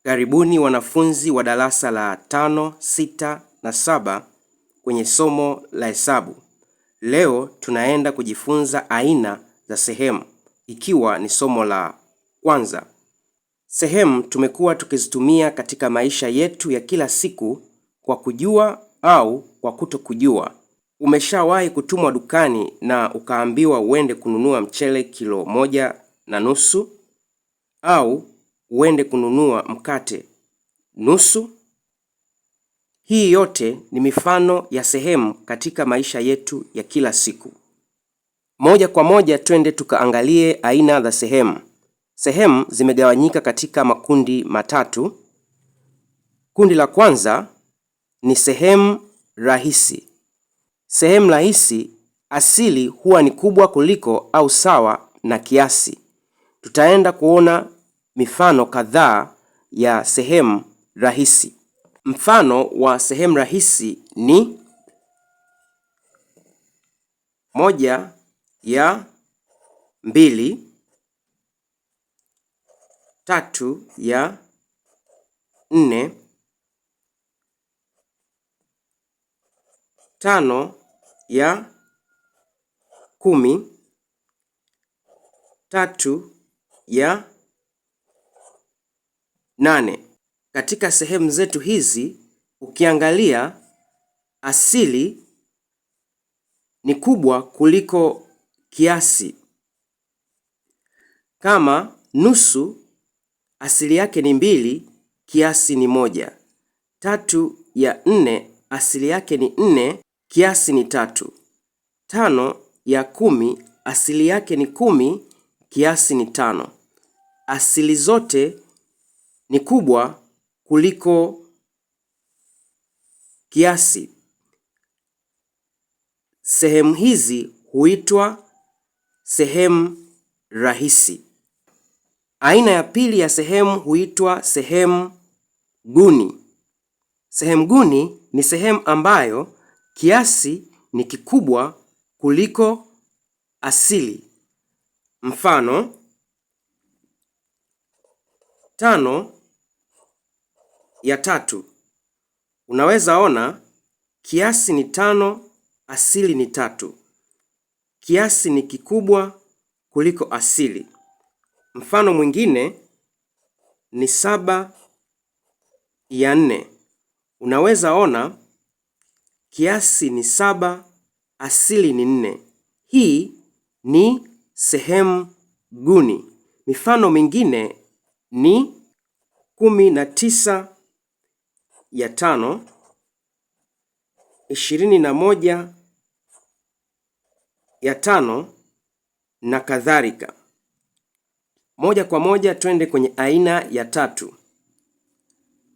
Karibuni wanafunzi wa darasa la 5, 6 na 7 kwenye somo la hesabu. Leo tunaenda kujifunza aina za sehemu, ikiwa ni somo la kwanza. Sehemu tumekuwa tukizitumia katika maisha yetu ya kila siku kwa kujua au kwa kutokujua. Umeshawahi kutumwa dukani na ukaambiwa uende kununua mchele kilo 1.5 au uende kununua mkate nusu? Hii yote ni mifano ya sehemu katika maisha yetu ya kila siku. Moja kwa moja twende tukaangalie aina za sehemu. Sehemu zimegawanyika katika makundi matatu. Kundi la kwanza ni sehemu rahisi. Sehemu rahisi asili huwa ni kubwa kuliko au sawa na kiasi. Tutaenda kuona mifano kadhaa ya sehemu rahisi. Mfano wa sehemu rahisi ni 1/2, 3/4, 5/10, 3/8. Katika sehemu zetu hizi ukiangalia, asili ni kubwa kuliko kiasi. Kama nusu asili yake ni 2, kiasi ni 1. 3/4 asili yake ni 4, kiasi ni 3. 5/10 asili yake ni 10, kiasi ni 5. Asili zote ni kubwa kuliko kiasi. Sehemu hizi huitwa sehemu rahisi. Aina ya pili ya sehemu huitwa sehemu guni. Sehemu guni ni sehemu ambayo kiasi ni kikubwa kuliko asili. Mfano, 5/3. Unaweza ona kiasi ni 5, asili ni 3. Kiasi ni kikubwa kuliko asili. Mfano mwingine ni 7/4. Unaweza ona kiasi ni 7, asili ni 4. Hii ni sehemu guni. Mifano mingine ni 19/5, 21/5 na kadhalika. Moja kwa moja twende kwenye aina ya tatu.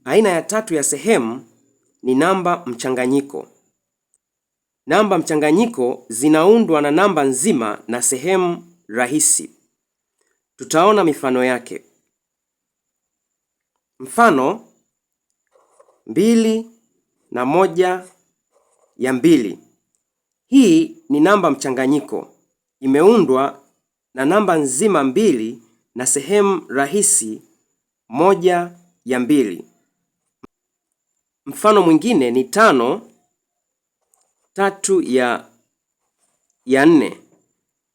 Aina ya tatu ya sehemu ni namba mchanganyiko. Namba mchanganyiko zinaundwa na namba nzima na sehemu rahisi. Tutaona mifano yake. Mfano, 2 na 1/2. Hii ni namba mchanganyiko. Imeundwa na namba nzima 2 na sehemu rahisi 1/2. Mfano mwingine ni 5/3/4.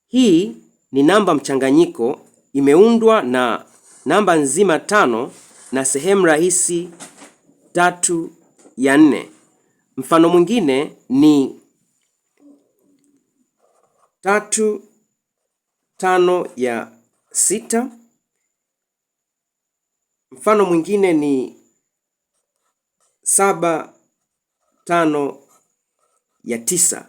Hii ni namba mchanganyiko. Imeundwa na namba nzima 5 na sehemu rahisi 3/4. Mfano mwingine ni 3/5/6. Mfano mwingine ni 7/5/9.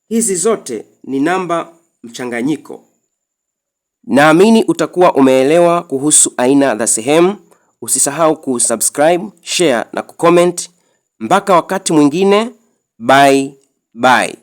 Hizi zote ni namba mchanganyiko. Naamini utakuwa umeelewa kuhusu aina za sehemu. Usisahau kusubscribe, share na kucomment. Mpaka wakati mwingine, bye bye.